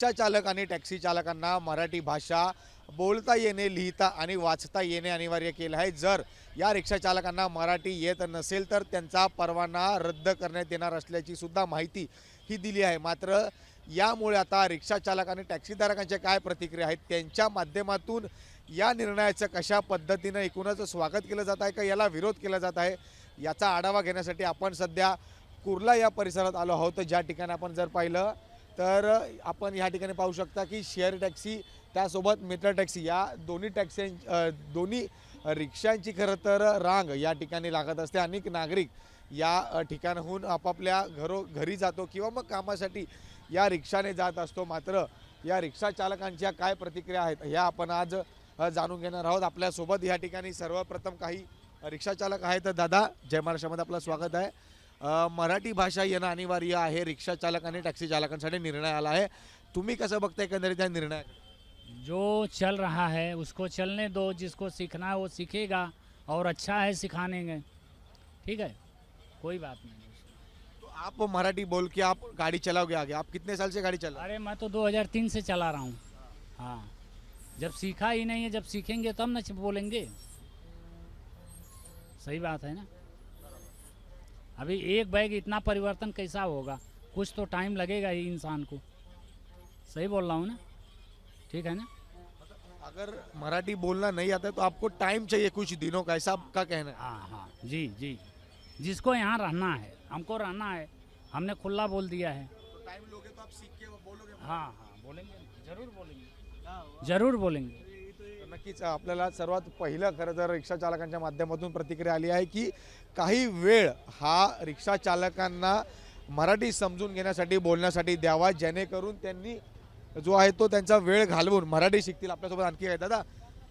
रिक्षा चालक आणि टॅक्सी चालकांना मराठी भाषा बोलता येणे, लिहिता आणि वाचता येणे अनिवार्य केलं आहे. जर या रिक्षा चालकांना मराठी येत नसेल तर त्यांचा परवाना रद्द करण्यात येणार असल्याची सुद्धा माहिती ही दिली आहे. मात्र यामुळे आता रिक्षा चालक आणि टॅक्सीधारकांच्या काय प्रतिक्रिया आहेत, त्यांच्या माध्यमातून या निर्णयाचं कशा पद्धतीनं एकूणच स्वागत केलं जात आहे का याला विरोध केला जात आहे, याचा आढावा घेण्यासाठी आपण सध्या कुर्ला या परिसरात आलो आहोत. ज्या ठिकाणी आपण जर पाहिलं तर आपण या ठिकाणी पाहू शकता की शेअर टॅक्सी त्यासोबत मित्र टॅक्सी या दोन्ही रिक्षांची खरं तर रांग या ठिकाणी लागत असते. अनेक नागरिक या ठिकाणाहून आपापल्या घरी जातो किंवा मग कामासाठी या रिक्षाने जात असतो. मात्र या रिक्षा चालकांच्या काय प्रतिक्रिया आहेत ह्या आपण आज जाणून घेणार आहोत. आपल्यासोबत या ठिकाणी सर्वप्रथम काही रिक्षा चालक आहेत. दादा, जय महाराष्ट्रामध्ये आपलं स्वागत आहे. मराठी भाषा येणं अनिवार्य आहे रिक्षा चालक आणि टॅक्सी चालकांसाठी निर्णय आला आहे. तुम्ही कसं बघताय एकंदरीत या निर्णय? जो चल रहा है उसको चलने दो, जिसको सीखना है वो सीखेगा और अच्छा है सिखाने में, ठीक है, कोई बात नहीं। तो आप मराठी बोल के आप गाड़ी चलाओगे आगे? आप कितने साल से गाड़ी चला? अरे मैं तो 2003 से चला रहा हूँ। हाँ, जब सीखा ही नहीं है, जब सीखेंगे तब न बोलेंगे। सही बात है ना। अभी एक बैग इतना परिवर्तन कैसा होगा, कुछ तो टाइम लगेगा ही इंसान को। सही बोल रहा हूँ ना, ठीक है ना। अगर मराठी बोलना नहीं आता है तो आपको टाइम चाहिए कुछ दिनों का, ऐसा आपका कहना है? हाँ हाँ, जी जी, जिसको यहाँ रहना है, हमको रहना है, हमने खुला बोल दिया है। तो टाइम लोगे तो आप सीख के बोलोगे? हाँ हाँ, बोलेंगे, जरूर बोलेंगे, जरूर बोलेंगे। नक्कीच आपल्याला सर्वात पहिलं खरं तर रिक्षा चालकांच्या माध्यमातून प्रतिक्रिया आली आहे की काही वेळ हा रिक्षा चालकांना मराठी समजून घेण्यासाठी बोलण्यासाठी द्यावा, जेणेकरून त्यांनी जो आहे तो त्यांचा वेळ घालवून मराठी शिकतील. आपल्यासोबत आणखी आहे दादा,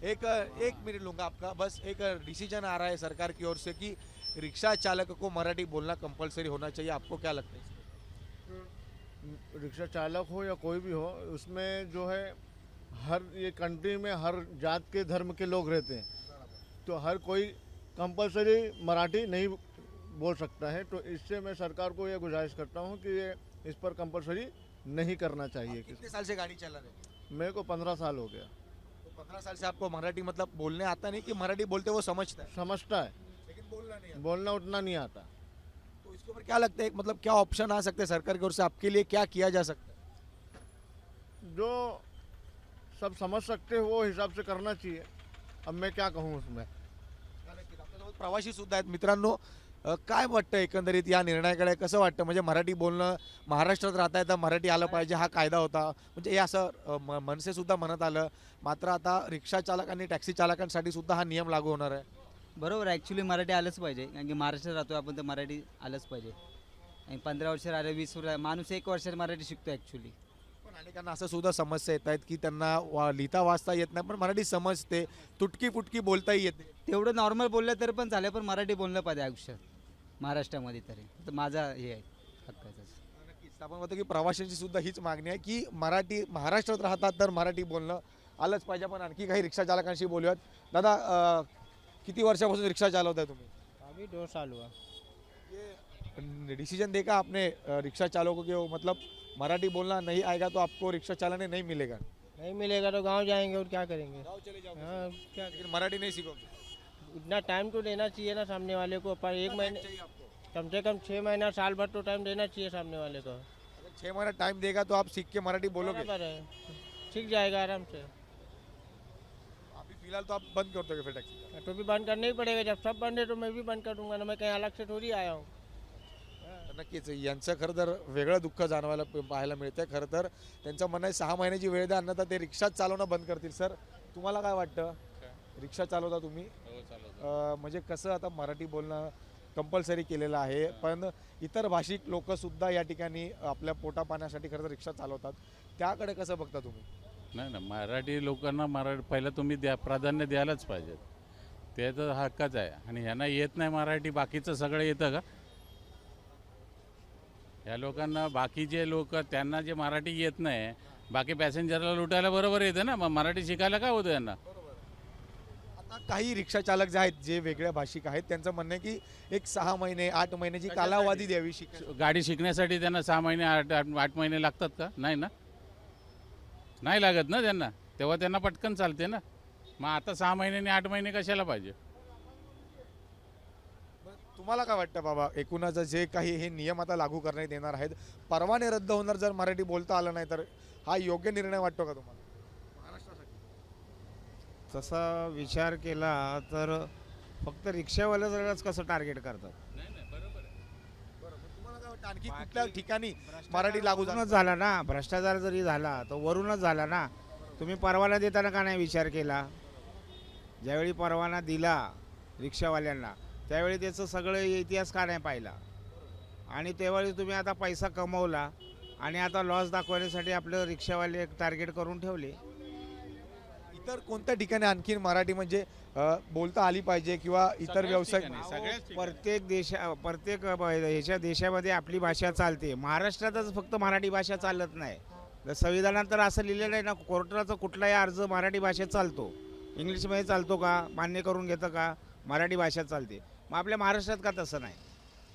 एक मिनट लूंगा आपका. बस एक डिसीजन आ रहा है सरकार की ओर से कि रिक्शा चालक को मराठी बोलना कंपलसरी होना चाहिए. आपको क्या लगता है? रिक्शा चालक हो या कोई भी हो, उसमें जो है हर ये कंट्री में हर जात के धर्म के लोग रहते हैं, तो हर कोई कंपलसरी मराठी नहीं बोल सकता है. तो इससे मैं सरकार को ये गुजारिश करता हूँ कि ये इस पर कंपलसरी नहीं करना चाहिए. कितने साल से गाड़ी चला रहे? मेरे को 15 साल हो गया. तो 15 साल से आपको मराठी मतलब बोलने आता नहीं कि मराठी बोलते वो समझता है समझता है, लेकिन बोलना नहीं आता? बोलना उतना नहीं आता. तो इसके ऊपर क्या लगता है, मतलब क्या ऑप्शन आ सकते हैं सरकार की ओर से, आपके लिए क्या किया जा सकता है? जो सब समझ सकते हो वो हिसाब से करना चाहिए. अब मैं क्या कहूँ उसमें. आपल्यासोबत प्रवासी सुद्धा आहेत. मित्रांनो, काय वाटतं एकंदरीत या निर्णयाकडे, कसं वाटतं? म्हणजे मराठी बोलणं, महाराष्ट्रात राहताय तर मराठी आलं पाहिजे हा कायदा होता, म्हणजे हे असं मनसे सुद्धा म्हणत आलं. मात्र आता रिक्षा चालक आणि टॅक्सी चालकांसाठी सुद्धा हा नियम लागू होणार आहे. बरोबर, ॲक्च्युली मराठी आलंच पाहिजे, कारण की महाराष्ट्रात राहतो आपण, तर मराठी आलंच पाहिजे. आणि 15 वर्ष राहिले, 20 वर्ष, माणूस 1 वर्षात मराठी शिकतो ॲक्च्युली. पण अनेकांना असं सुद्धा समस्या येत आहेत की त्यांना लिहिता वाचता येत नाही, पण मराठी समजते, तुटकी फुटकी बोलताही येते. तेवढं नॉर्मल बोललं तर पण चालेल, पण मराठी बोललं पाहिजे आयुष्यात महाराष्ट्रामध्ये तरी. तर माझा हे आहे हक्काचं. नक्कीच आपण म्हणतो की प्रवाशांची सुद्धा हीच मागणी आहे की मराठी महाराष्ट्रात राहतात तर मराठी बोलणं आलंच पाहिजे. पण आणखी काही रिक्षा चालकांशी बोलूयात. दादा, किती वर्षापासून रिक्षा चालवताय तुम्ही? अभी 2 साल हुआ. ये डिसीजन देखा आपने रिक्शा चालकों के, मतलब मराठी बोलना नहीं आएगा तो आपको रिक्शा चलाने नहीं मिलेगा? नहीं मिलेगा तो गांव जाएंगे और क्या करेंगे. गाँव चले जाओगे? हाँ, क्या लेकिन मराठी नहीं सीखोगे? इतना टाइम तो देना चाहिए ना सामने वाले को. पर 1 महीने, चाहिए आपको? कम से कम 6 महीना साल भर तो टाइम देना चाहिए सामने वाले को. अगर 6 महीना टाइम देगा तो आप सीख के मराठी बोलोगे? बराबर है, सीख जाएगा आराम से. अभी फिलहाल तो आप बंद कर दोगे फिर टैक्सी? तो भी बंद करना ही पड़ेगा. जब सब बंद है तो मैं भी बंद कर दूंगा ना. मैं कहीं अलग से थोड़ी आया हूँ. नक्कीच यांचं खरं तर वेगळं दुःख जाणवायला पाहायला मिळतंय. खरं तर त्यांचं म्हणणं आहे 6 महिन्याची वेळ द्या, अन्यथा ते रिक्षाच चालवणं बंद करतील. सर, तुम्हाला काय वाटतं? रिक्षा चालवता तुम्ही? म्हणजे कसं, आता मराठी बोलणं कंपल्सरी केलेलं आहे, पण इतर भाषिक लोकसुद्धा या ठिकाणी आपल्या पोटा पाण्यासाठी खरं तर रिक्षा चालवतात, त्याकडे कसं बघता तुम्ही? नाही ना, मराठी लोकांना पहिलं तुम्ही प्राधान्य द्यायलाच पाहिजे. ते तर हक्काच आहे. आणि ह्यांना येत नाही मराठी, बाकीचं सगळं येतं का? ह्या लोकांना, बाकीचे लोक त्यांना जे मराठी येत नाही, बाकी पॅसेंजरला लुटायला बरोबर येतं ना, मग मराठी शिकायला काय होतं यांना? आता काही रिक्षा चालक जे आहेत, जे वेगळ्या भाषिक आहेत, त्यांचं म्हणणं आहे की एक 6 महिने 8 महिन्याची कालावधी द्यावी शिकायला. गाडी शिकण्यासाठी त्यांना 6 महिने 8 महिने लागतात का? नाही ना. नाही लागत ना त्यांना, तेव्हा त्यांना पटकन चालते ना. मग आता 6 महिन्यांनी 8 महिने कशाला पाहिजे? तुम्हाला काय वाटतं बाबा, एकूणच जे काही हे नियम आता लागू करण्यात येणार आहेत, परवाने रद्द होणार जर मराठी बोलता आलं नाही तर, हा योग्य निर्णय वाटतो का तुम्हाला महाराष्ट्रासाठी? तसा विचार केला तर फक्त रिक्षावाल्याच कसं टार्गेट करतात. तुम्हाला काय वाटतं आणखी कुठल्या ठिकाणी मराठी लागू वरूनच झालं? झाला ना, भ्रष्टाचार जरी झाला तर वरूनच झाला ना. तुम्ही परवाना देताना का नाही विचार केला? ज्यावेळी परवाना दिला रिक्षावाल्यांना त्यावेळी त्याचं सगळं इतिहास का नाही पाहिला? आणि त्यावेळी तुम्ही आता पैसा कमवला आणि आता लॉस दाखवण्यासाठी आपलं रिक्षावाले टार्गेट करून ठेवले. इतर कोणत्या ठिकाणी आणखी मराठी म्हणजे बोलता आली पाहिजे किंवा इतर सगळ्याच व्यवसाय ठिकाणी, सगळ्याच ठिकाणी. प्रत्येक ह्याच्या देशामध्ये आपली भाषा चालते. महाराष्ट्रातच फक्त मराठी भाषा चालत नाही. तर संविधानात तर असं लिहिलेलं आहे ना, कोर्टाचा कुठलाही अर्ज मराठी भाषेत चालतो. इंग्लिशमध्ये चालतो का? मान्य करून घेतं का? मराठी भाषा चालते. मग आपल्या महाराष्ट्रात का तसं नाही?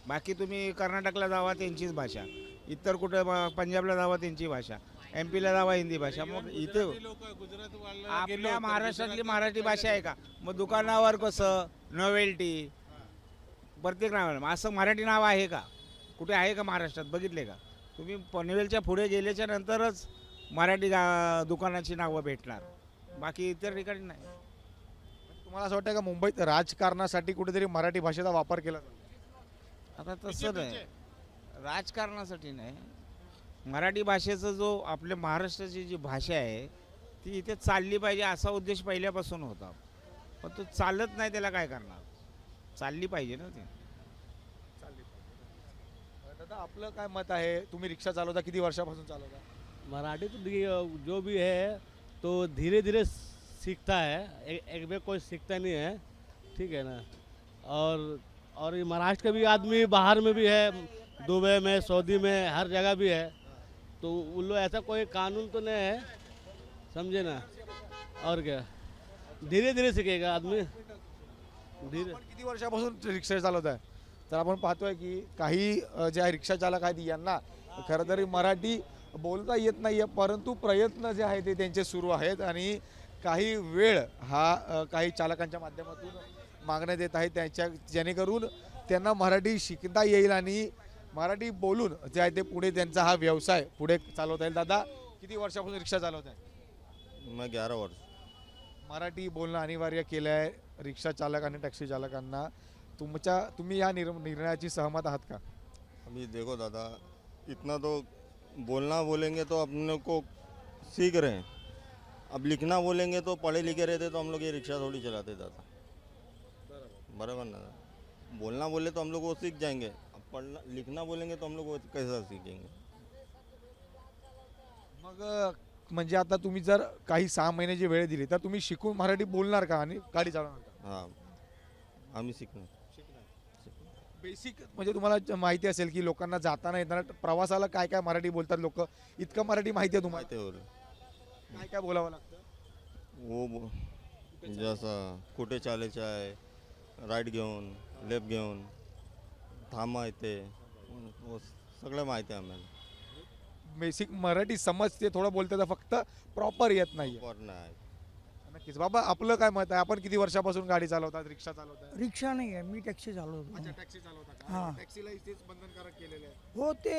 बाकी तुम्ही कर्नाटकला जावा त्यांचीच भाषा, इतर कुठं पंजाबला जावा त्यांची भाषा, MP ला जावा हिंदी भाषा. मग इथे आपल्या महाराष्ट्रातली मराठी भाषा आहे का? मग दुकानावर कसं नोवेल्टी प्रत्येक नाव असं मराठी नाव आहे का? कुठे आहे का महाराष्ट्रात? बघितले का तुम्ही? पनवेलच्या पुढे गेल्याच्या नंतरच मराठी दुकानाची नावं भेटणार, बाकी इतर ठिकाणी नाही. तुम्हाला असं वाटतं का मुंबईत राजकारणासाठी कुठेतरी मराठी भाषेचा वापर केला जातो? आता तसं नाही, राजकारणासाठी नाही. मराठी भाषेचा जो आपल्या महाराष्ट्राची जी भाषा आहे ती इथे चालली पाहिजे असा उद्देश पहिल्यापासून होता. पण तो चालत नाही, त्याला काय करणार? चालली पाहिजे ना ती. दादा आपलं काय मत आहे? तुम्ही रिक्षा चालवता, किती वर्षापासून चालवता? मराठी तो जो भी है तो धीरे धीरे सीखता है, एक में कोई सीखता नहीं है, ठीक है ना. और ये महाराष्ट्र का भी आदमी बाहर में भी है, दुबई में, सऊदी में, हर जगह भी है. तो उन लोग ऐसा कोई कानून तो नहीं है, समझे ना. और क्या, धीरे धीरे सीखेगा आदमी, धीरे. आपण किती वर्षापासून रिक्षा चालवत आहे? तर आपण पाहतोय की काही जे आहे रिक्षा चालक आहेत यांना खरं तरी मराठी बोलता येत नाही आहे, परंतु प्रयत्न जे आहे ते त्यांचे सुरू आहेत आणि काही वेळ हा काही चालकांच्या माध्यमातून मागण्यात येत आहे त्यांच्या, जेणेकरून त्यांना मराठी शिकता येईल आणि मराठी बोलून जे आहे ते पुढे त्यांचा हा व्यवसाय पुढे चालवता येईल. दादा किती वर्षापासून रिक्षा चालवत आहे? मैं 11 वर्ष. मराठी बोलणं अनिवार्य केलं आहे रिक्षा चालक आणि टॅक्सी चालकांना. तुम्ही या निर्णयाची सहमत आहात का? अभी देखो दादा, इतना तो बोलना बोलेंगे तो अपने को सीख रहे हैं. अब लिखना बोलेंगे तो पढ़े लिखे रहते तो हम लोग ये रिक्शा थोड़ी चलाते दादा. बराबर ना. बोलना बोले तो हम लोग वो सीख जाएंगे. अब पढ़ना लिखना बोलेंगे तो हम लोग वो कैसा सीखेंगे? मग म्हणजे आता तुम्ही जर काही 6 महिन्याची वेळ दिली तर तुम्ही शिकून मराठी बोलणार का आणि गाडी चालवणार का? हाँ, आम्ही शिकणार. बेसिक म्हणजे तुम्हाला माहिती असेल की लोकांना जाताना येताना प्रवासाला काय काय मराठी बोलतात लोक, इतकं मराठी माहिती आहे तुम्हाला? माहिती हो रही. काय काय बोलावं लागतं? वो जसं कुठे चालायचं आहे, राईट घेऊन लेफ्ट घेऊन थांबा येते, वो सगळं माहिती आहे आम्हाला. बेसिक मराठी समजते, थोडं बोलते तर फक्त प्रॉपर येत नाही. पण नाही. नक्कीच. बाबा आपलं काय मत आहे? आपण किती वर्षापासून गाडी चालवतात, रिक्षा चालवतात? रिक्षा नाही आहे, मी टॅक्सी चालवतो. टॅक्सी चालवता हां. टॅक्सीला इथेच बंधनकारक केलेलं आहे. हो, ते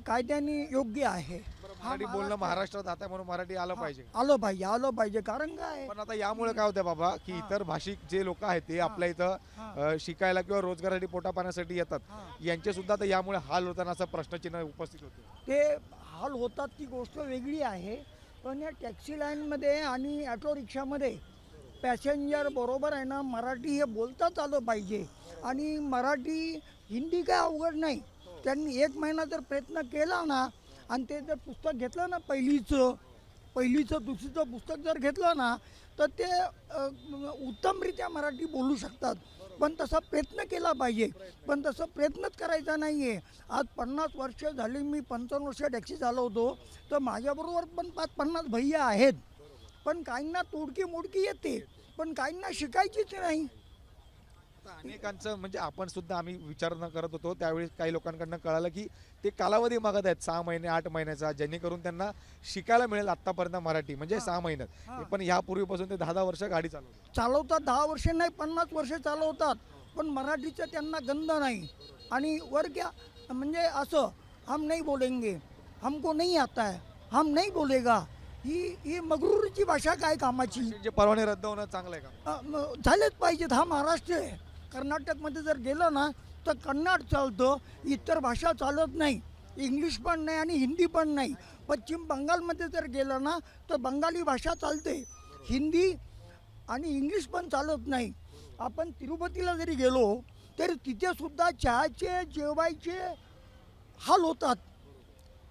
कायद्याने योग्य आहे. मराठी बोलणं महाराष्ट्रात आता म्हणून मराठी आलं पाहिजे. आलं पाहिजे. कारण काय पण आता यामुळे काय होतं बाबा की इतर भाषिक जे लोक आहेत ते आपल्या इथं शिकायला किंवा रोजगारासाठी पोटा पाण्यासाठी येतात, यांचे सुद्धा तर यामुळे हाल होताना असा प्रश्नचिन्ह उपस्थित होते. ते हाल होतात ती गोष्ट वेगळी आहे. पण या टॅक्सी लाईनमध्ये आणि ॲटो रिक्षामध्ये पॅसेंजर बरोबर आहे ना, मराठी हे बोलताच आलं पाहिजे. आणि मराठी हिंदी काय अवघड नाही. त्यांनी 1 महिना जर प्रयत्न केला ना आणि ते जर पुस्तक घेतलं ना, पहिलीचं दुसरीचं पुस्तक जर घेतलं ना तर ते उत्तमरित्या मराठी बोलू शकतात. पण तसा प्रयत्न केला पाहिजे. पण तसं प्रयत्नच करायचा नाही आहे. आज 50 वर्ष झाली, मी 55 वर्ष टॅक्सी चालवतो, तर माझ्याबरोबर पण 50 भैया आहेत. पण काहींना तोडकी मोडकी येते, पण काहींना शिकायचीच नाही. आता अनेकांचं म्हणजे आपण सुद्धा आम्ही विचारणा करत होतो त्यावेळी काही लोकांकडनं कळालं की ते कालावधी मागत आहेत 6 महिने 8 महिन्याचा, जेणेकरून त्यांना शिकायला मिळेल आतापर्यंत मराठी म्हणजे 6 महिन्यात. पण यापूर्वीपासून ते 10-10 वर्ष गाडी चालवतात. चालवतात 10 वर्ष नाही 50 वर्ष चालवतात, पण मराठीचं त्यांना गंध नाही. आणि वर क्या म्हणजे असं हम नहीं बोलेंगे, हमको नहीं आता है, हम नहीं बोलेगा, ही मगरूरची भाषा काय कामाची. जे परवाने रद्द होणं चांगलं आहे का? झालेच पाहिजेत. हा महाराष्ट्र आहे. कर्नाटकमध्ये जर गेलं ना तर कन्नड चालतं, इतर भाषा चालत नाही. इंग्लिश पण नाही आणि हिंदी पण नाही. पश्चिम बंगालमध्ये जर गेलं ना तर बंगाली भाषा चालते, हिंदी आणि इंग्लिश पण चालत नाही. आपण तिरुपतीला जरी गेलो तर तिथे सुद्धा चहाचे जेवायचे हाल होतात,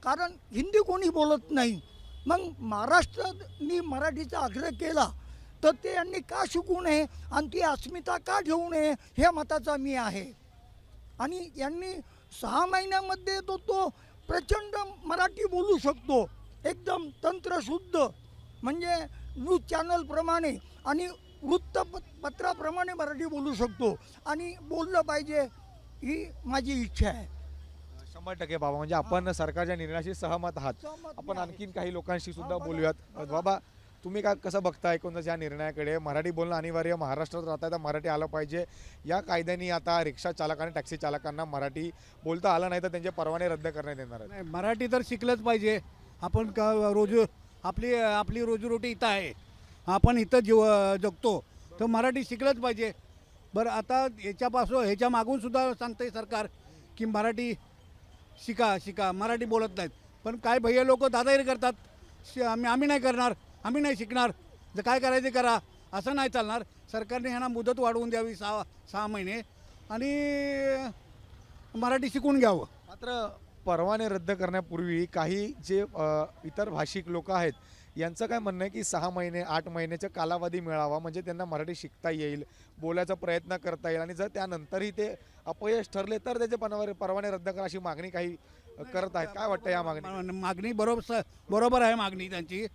कारण हिंदी कोणी बोलत नाही. मग महाराष्ट्राने मराठीचा आग्रह केला तर ते यांनी का शिकू नये आणि ती अस्मिता का ठेवू नये हे मताचा मी आहे. आणि यांनी 6 महिन्यामध्ये तो प्रचंड मराठी बोलू शकतो, एकदम तंत्रशुद्ध, म्हणजे न्यूज चॅनलप्रमाणे आणि वृत्तपत्राप्रमाणे मराठी बोलू शकतो. आणि बोललं पाहिजे ही माझी इच्छा आहे. 100% बाबा, म्हणजे आपण सरकारच्या निर्णयाशी सहमत आहात. सहमत आपण मी आहे. आणखीन काही लोकांशी सुद्धा बघा, बोलूयात. बाबा, तुम्ही काय कसं बघता एकूणच या निर्णयाकडे? मराठी बोलणं अनिवार्य, महाराष्ट्रात राहता तर मराठी आलं पाहिजे. या कायद्याने आता रिक्षा चालक आणि टॅक्सी चालकांना मराठी बोलता आलं नाही तर त्यांचे परवाने रद्द करण्यात येणार आहेत. नाही, मराठी तर शिकलंच पाहिजे. आपण आपली रोजीरोटी इथं आहे, आपण इथं जगतो, तर मराठी शिकलंच पाहिजे. बरं, आता ह्याच्या मागून सुद्धा सांगतंय सरकार की मराठी शिका, मराठी बोलत नाहीत. पण काय भैया लोक दादागिरी करतात, आम्ही नाही करणार, आम्ही नाही शिकणार, जर काय करायचं करा, असं नाही चालणार. सरकारने ह्यांना मुदत वाढवून द्यावी 6 महिने आणि मराठी शिकून घ्यावं. मात्र परवाने रद्द करण्यापूर्वी काही जे इतर भाषिक लोक आहेत यांचं काय म्हणणं आहे की 6 महिने 8 महिन्याचा कालावधी मिळावा, म्हणजे त्यांना मराठी शिकता येईल, बोलायचा प्रयत्न करता येईल. आणि जर त्यानंतरही ते अपयश ठरले तर त्याचे परवाने रद्द करा अशी मागणी काही करत आहेत. काय वाटतं या मागणी बरोबर आहे. मागणी त्यांची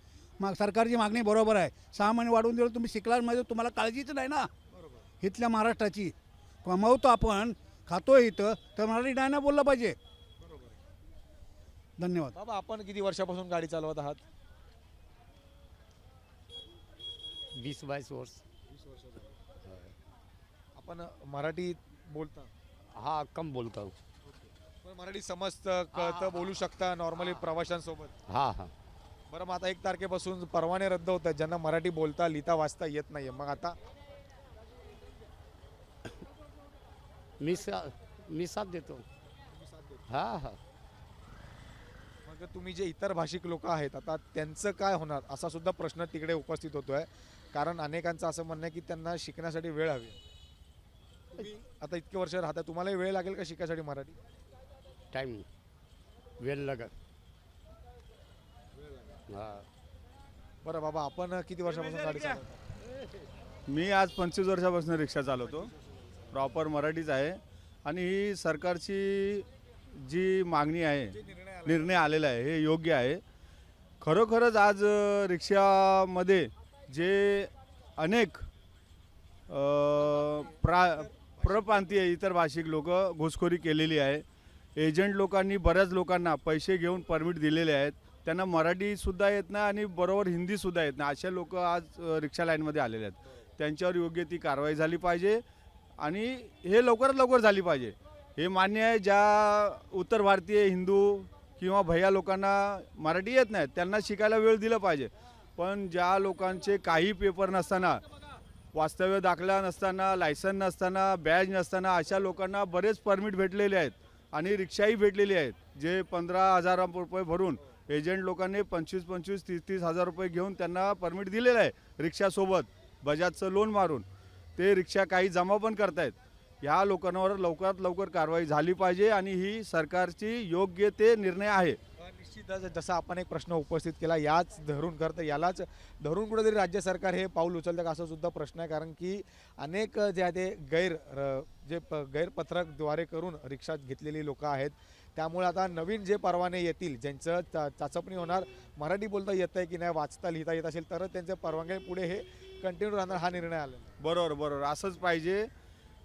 सरकारची मागणी बरोबर आहे. 6 महिने वाढवून दिलं, तुम्ही शिकला म्हणजे तुम्हाला काळजीच नाही ना इथल्या महाराष्ट्राची. कमावतो आपण, खातो इथं, तर मराठी नाही ना बोललं पाहिजे. धन्यवाद. बाबा, आपण किती वर्षापासून गाडी चालवत आहात? 20-22 वर्ष. आपण मराठी बोलता? हाँ, कम बोलता हूँ. पण मराठी समजतं, कळतं, बोलू शकता नॉर्मली प्रवाशांसोबत? हाँ हाँ. बरं, मग आता 1 तारखेपासून परवाने रद्द होत आहेत, ज्यांना मराठी बोलता लिहिता वाचता येत नाहीये, मग आता मी साथ देतो. हाँ हाँ. मग तुम्ही जे इतर भाषिक लोक आहेत आता त्यांचं काय होणार असा सुद्धा प्रश्न तिकडे उपस्थित होतोय. कारण अनेकांचं असं म्हणणं आहे की त्यांना शिकण्यासाठी वेळ हवी. तुम्ही आता इतके वर्ष राहता, तुम्हाला वेळ लागेल का शिकायसाठी मराठी? टाइम वेळ लागत. हाँ. बरं बाबा, आपण किती वर्षापासून गाडी चालवता? मी आज 25 वर्षापासून रिक्षा चालवतो. प्रॉपर मराठीच आहे. आणि ही सरकारची जी मागणी आहे, निर्णय आलेला आहे, हे योग्य आहे. खरोखरच आज रिक्षामध्ये जे अनेक प्रप्रांतीय इतर भाषिक लोक घुसखोरी केलेली आहे. एजंट लोकांनी बऱ्याच लोकांना पैसे घेऊन परमिट दिलेले आहेत. त्यांना मराठीसुद्धा येत नाही आणि बरोबर हिंदीसुद्धा येत नाही. अशा लोक आज रिक्षा लाईनमध्ये आलेले आहेत. त्यांच्यावर योग्य ती कारवाई झाली पाहिजे आणि हे लवकरात लवकर झाली पाहिजे. हे मान्य आहे, ज्या उत्तर भारतीय हिंदू किंवा भैया लोकांना मराठी येत नाहीत त्यांना शिकायला वेळ दिला पाहिजे. पण ज्या लोकांचे काही पेपर नसताना, वास्तव्य दाखला नसताना, लायसन नसताना, बॅज नसताना अशा लोकांना बरेच परमिट भेटलेले आहेत आणि रिक्षाही भेटलेली आहेत. जे 15,000 रुपये भरून एजंट लोकांनी 25-25, 30-30 हजार रुपये घेऊन त्यांना परमिट दिलेलं आहे रिक्षासोबत, बजाजचं लोन मारून. ते रिक्षा काही जमा पण करतायत. ह्या लोकांवर लवकरात लवकर कारवाई झाली पाहिजे आणि ही सरकारची योग्य ते निर्णय आहे. निश्चितच जसा आपण एक प्रश्न उपस्थित केला याच धरून करतं, यालाच धरून कुठेतरी राज्य सरकार हे पाऊल उचलतं का असा सुद्धा प्रश्न आहे. कारण की अनेक जे आहे ते गैरपत्रकद्वारे करून रिक्षा घेतलेली लोक आहेत. त्यामुळे आता नवीन जे परवाने येतील, ज्यांचं चाचपणी होणार, मराठी बोलता येत आहे की नाही, वाचता लिहिता येत असेल तरच त्यांचे परवानगी पुढे हे कंटिन्यू राहणार, हा निर्णय आला. बरोबर असंच पाहिजे.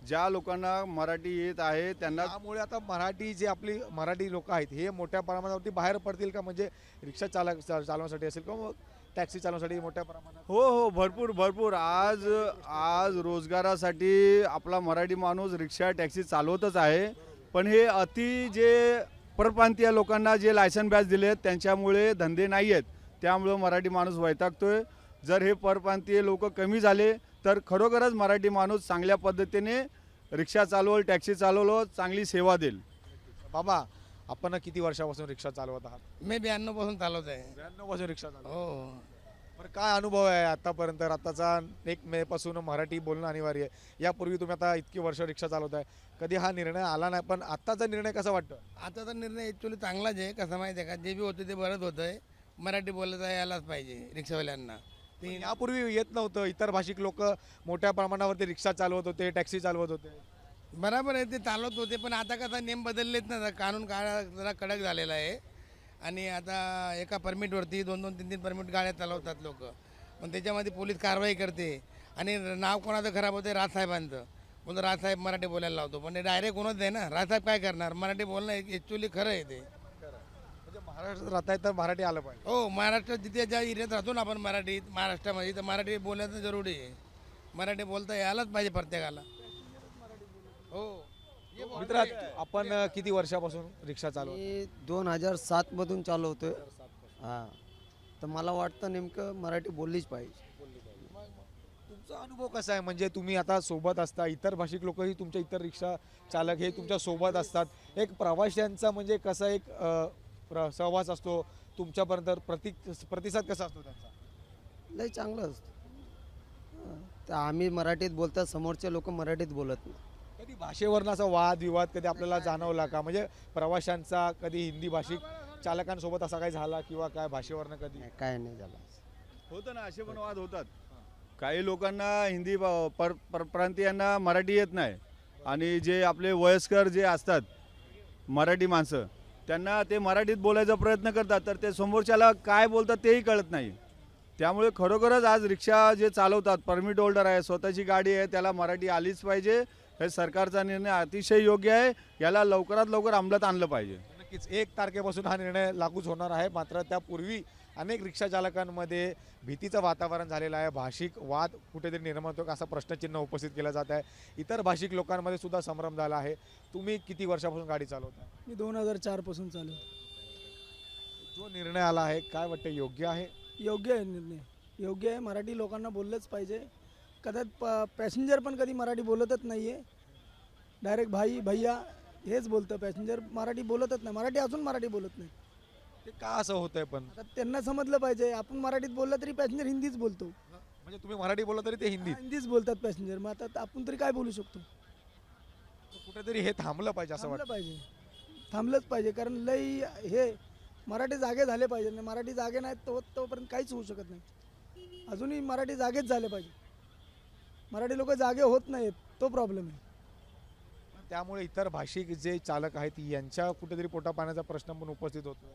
ज्या लोकांना मराठी येत आहे त्यांना त्यामुळे आता मराठी जे आपली मराठी लोक आहेत हे मोठ्या प्रमाणावरती बाहेर पडतील का, म्हणजे रिक्षा चालवण्यासाठी असेल किंवा टॅक्सी चालवण्यासाठी मोठ्या प्रमाणात? हो भरपूर भरपूर आज रोजगारासाठी आपला मराठी माणूस रिक्षा टॅक्सी चालवतच आहे. पण हे जे परप्रांतीय लोकांना जे लायसन बॅच दिले आहेत त्यांच्यामुळे धंदे नाही आहेत, त्यामुळं मराठी माणूस वैतागतोय. जर हे परप्रांतीय लोक कमी झाले तर खरोखरच मराठी माणूस चांगल्या पद्धतीने रिक्षा चालवल, टॅक्सी चालवलो, चांगली सेवा देईल. बाबा, आपण किती वर्षापासून रिक्षा चालवत आहात? मी 92 पासून चालवत आहे. 92 पासून रिक्षा चालवत? हो. बरं, काय अनुभव आहे आतापर्यंत? आताचा 1 मे पासून मराठी बोलणं अनिवार्य आहे. यापूर्वी तुम्ही आता इतकी वर्ष रिक्षा चालवताय, कधी हा निर्णय आला नाही, पण आताचा निर्णय कसा वाटतो? आताचा निर्णय ॲक्च्युली चांगलाच आहे. कसं माहिती आहे का, जे बी होतं ते बरंच होतं आहे. मराठी बोलायला यायलाच पाहिजे रिक्षावाल्यांना. पण यापूर्वी येत नव्हतं, इतर भाषिक लोक मोठ्या प्रमाणावरती रिक्षा चालवत होते, टॅक्सी चालवत होते. बरोबर आहे, ते चालवत होते. पण आता कसं नेम बदललेत ना, कानून जरा कडक झालेला आहे. आणि आता एका परमिटवरती 2-2, 3-3 परमिट गाड्या चालवतात लोक. पण त्याच्यामध्ये पोलीस कारवाई करते. आणि नाव कोणाचं खराब होतं? राजसाहेबांचं. बोलतो राजसाहेब मराठी बोलायला लावतो, पण ते डायरेक्ट कोणच आहे ना. राजसाहेब काय करणार? मराठी बोलणं ॲक्च्युली खरं आहे ते. म्हणजे महाराष्ट्रात राहताय तर मराठी आलं पाहिजे. हो, महाराष्ट्रात जिथे ज्या एरियात राहतो ना आपण मराठीत, महाराष्ट्रामध्ये, तर मराठी बोलणं जरुरी आहे. मराठी बोलता यायलाच पाहिजे प्रत्येकाला. हो. मित्रा, आपण किती वर्षापासून रिक्षा चालवतो? मी 2007 मधून चालवतोय. हां, तर मला वाटतं नेमकं मराठी बोललीच पाहिजे. तुमचा अनुभव कसा आहे? म्हणजे तुम्ही आता सोबत असता, इतर भाषिक लोकही तुमच्या, इतर रिक्षा चालक हे तुमच्या सोबत असतात. एक प्रवाशांचा म्हणजे कसा एक सहवास असतो तुमच्यापर्यंत, प्रतिसाद कसा असतो त्यांचा? लय चांगलं असतं. तर आम्ही मराठीत बोलतात, समोरचे लोक मराठीत बोलत नाही. कधी भाषेवरनं असा वादविवाद कधी आपल्याला जाणवला का? म्हणजे प्रवाशांचा कधी हिंदी भाषिक चालकांसोबत असा काही झाला किंवा काय भाषेवरनं कधी? काय नाही झालं. होतं ना, असे पण वाद होतात. काही लोकांना हिंदी परप्रांतीयांना मराठी येत नाही, आणि जे आपले वयस्कर जे असतात मराठी माणसं, त्यांना ते मराठीत बोलायचा प्रयत्न करतात, तर ते समोरच्याला काय बोलतात तेही कळत नाही. त्यामुळे खरोखरच आज रिक्षा जे चालवतात, परमिट होल्डर आहे, स्वतःची गाडी आहे, त्याला मराठी आलीच पाहिजे. हे सरकारचा निर्णय अतिशय योग्य आहे. याला लवकरात लवकर अंमलात आणलं पाहिजे. नक्कीच 1 तारखेपासून हा निर्णय लागूच होणार आहे. मात्र त्यापूर्वी अनेक रिक्षा चालकांमध्ये भीतीचं वातावरण झालेलं आहे. भाषिक वाद कुठेतरी निर्माण होतो का असा प्रश्नचिन्ह उपस्थित केला जात आहे. इतर भाषिक लोकांमध्ये सुद्धा संभ्रम झाला आहे. तुम्ही किती वर्षापासून गाडी चालवता? मी 2004 पासून चालवतो. जो निर्णय आला आहे काय वाटतं, योग्य आहे? योग्य आहे निर्णय, योग्य आहे. मराठी लोकांना बोललंच पाहिजे. कदाचित पॅसेंजर पण कधी मराठी बोलतच नाही आहे. डायरेक्ट भाई भैया हेच बोलतं. पॅसेंजर मराठी बोलतच नाही. मराठी अजून मराठी बोलत नाही. ते का असं होतंय? पण आता त्यांना समजलं पाहिजे. आपण मराठीत बोललं तरी पॅसेंजर हिंदीच बोलतो. म्हणजे तुम्ही मराठी बोलला तरी ते हिंदीच बोलतात पॅसेंजर. मग आता आपण तरी काय बोलू शकतो? कुठेतरी हे थांबलं पाहिजे असं वाटतं. पाहिजे, थांबलंच पाहिजे. कारण लई हे मराठी जागे झाले पाहिजे. मराठी जागे नाहीत तोपर्यंत काहीच होऊ शकत नाही. अजूनही मराठी जागेच झाले पाहिजे. मराठी लोक जागे होत नाहीत, तो प्रॉब्लेम आहे. त्यामुळे इतर भाषिक जे चालक आहेत यांच्या कुठेतरी पोटा पाण्याचा प्रश्न पण उपस्थित होतो.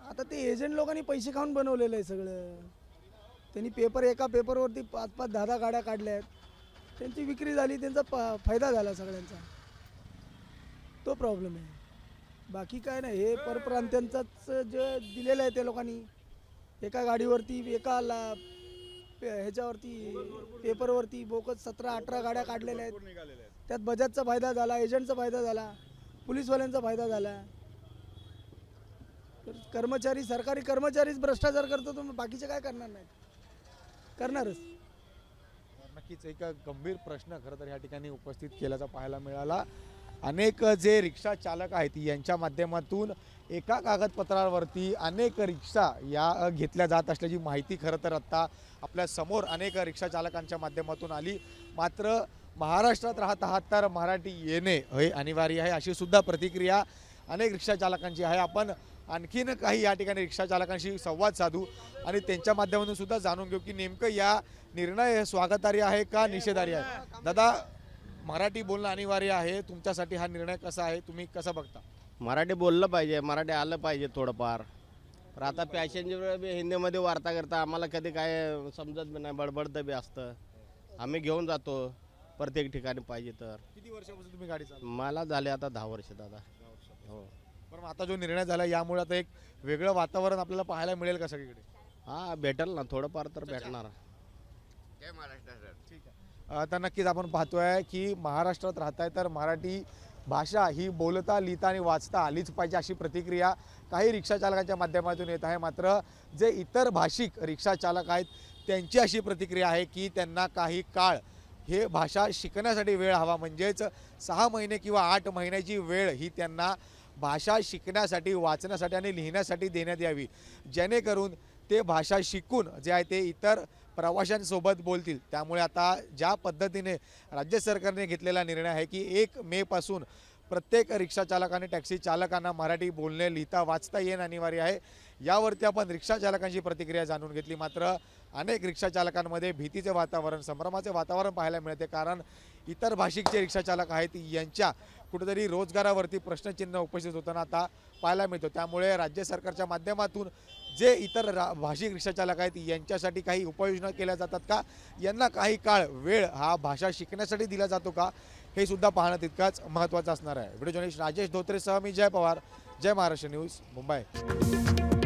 आता ते एजंट लोकांनी पैसे खाऊन बनवलेलं आहे सगळं. त्यांनी एका पेपरवरती 5-5, 10-10 गाड्या काढल्या आहेत. त्यांची विक्री झाली, त्यांचा फायदा झाला सगळ्यांचा. तो प्रॉब्लेम आहे. बाकी काय नाही. हे परप्रांत्यांचाच जे दिलेलं आहे ते लोकांनी एका गाडीवरती, एका ह्याच्यावरती पेपरवरती बोकस 17-18 गाड्या काढलेल्या आहेत. त्यात बजाजचा फायदा झाला, एजंटचा फायदा झाला, पोलीसवाल्यांचा फायदा झाला. कर्मचारी, सरकारी कर्मचारीच भ्रष्टाचार करतो, तर बाकीचे काय करणार नाहीत? करणारच. नक्कीच एक गंभीर प्रश्न खरं तर या ठिकाणी उपस्थित केल्याचा पाहायला मिळाला. अनेक जे रिक्षा चालक आहेत यांच्या माध्यमातून एका कागदपत्रावरती अनेक रिक्षा या घेतल्या जात असल्याची माहिती खरं तर आत्ता आपल्या समोर अनेक रिक्षा चालकांच्या माध्यमातून आली. मात्र महाराष्ट्रात राहत आहात तर मराठी येणे हे अनिवार्य आहे अशी सुद्धा प्रतिक्रिया अनेक रिक्षा चालकांची आहे. आपण आणखीन काही या ठिकाणी रिक्षा चालकांशी संवाद साधू आणि त्यांच्या माध्यमातून सुद्धा जाणून घेऊ की नेमकं या निर्णय स्वागतार्ह आहे का निषेधार्ह आहे. दादा, मराठी बोलणं अनिवार्य आहे, तुमच्यासाठी हा निर्णय कसा आहे, तुम्ही कसं बघता? मराठी बोललं पाहिजे, मराठी आलं पाहिजे थोडंफार. तर आता पॅसेंजर बी हिंदीमध्ये वार्ता करता, आम्हाला कधी काय समजत बी नाही, बडबडतं बी असतं. आम्ही घेऊन जातो, प्रत्येक ठिकाणी पाहिजे तर. किती वर्षापासून तुम्ही गाडी चालवता? मला झाले आता 10 वर्ष दादा. हो. पण आता जो निर्णय झाला यामुळे आता एक वेगळं वातावरण आपल्याला पाहायला मिळेल का सगळीकडे? हा भेटेल ना, थोडंफार तर भेटणार. जय महाराष्ट्र सर. ठीक आहे. तर नक्कीच आपण पाहतोय की महाराष्ट्रात राहताय तर मराठी भाषा ही बोलता लिहिता आणि वाचता आलीच पाहिजे अशी प्रतिक्रिया काही रिक्षा चालकांच्या माध्यमातून येत आहे. मात्र जे इतर भाषिक रिक्षा चालक आहेत त्यांची अशी प्रतिक्रिया आहे की त्यांना काही काळ हे भाषा शिकण्यासाठी वेळ हवा, म्हणजेच 6 महिने किंवा 8 महिन्याची वेळ ही त्यांना भाषा शिकण्यासाठी, वाचण्यासाठी आणि लिहिण्यासाठी देण्यात यावी, जेणेकरून ते भाषा शिकून जे आहे ते इतर प्रवाशांसोबत बोलतील. त्यामुळे आता ज्या पद्धतीने राज्य सरकारने घेतलेला निर्णय आहे की 1 मेपासून प्रत्येक रिक्षा चालक आणि टॅक्सी चालकांना मराठी बोलणे लिहिता वाचता येणं अनिवार्य आहे, यावरती आपण रिक्षा चालकांची प्रतिक्रिया जाणून घेतली. मात्र अनेक रिक्षा चालकांमध्ये भीतीचे वातावरण, संभ्रमाचे वातावरण पाहायला मिळते, कारण इतर भाषिक जे रिक्षा चालक आहेत यांच्या कुठेतरी रोजगारावरती प्रश्नचिन्ह उपस्थित होताना आता पाहायला मिळतो. त्यामुळे राज्य सरकारच्या माध्यमातून जे इतर भाषिक रिक्षा चालक आहेत यांच्यासाठी काही उपाययोजना केल्या जातात का, यांना काही काळ वेळ हा भाषा शिकण्यासाठी दिला जातो का, हे सुद्धा पाहणं तितकाच महत्त्वाचं असणार आहे. व्हिडिओ जर्नलिस्ट राजेश धोत्रेसह मी जय पवार, जय महाराष्ट्र न्यूज, मुंबई.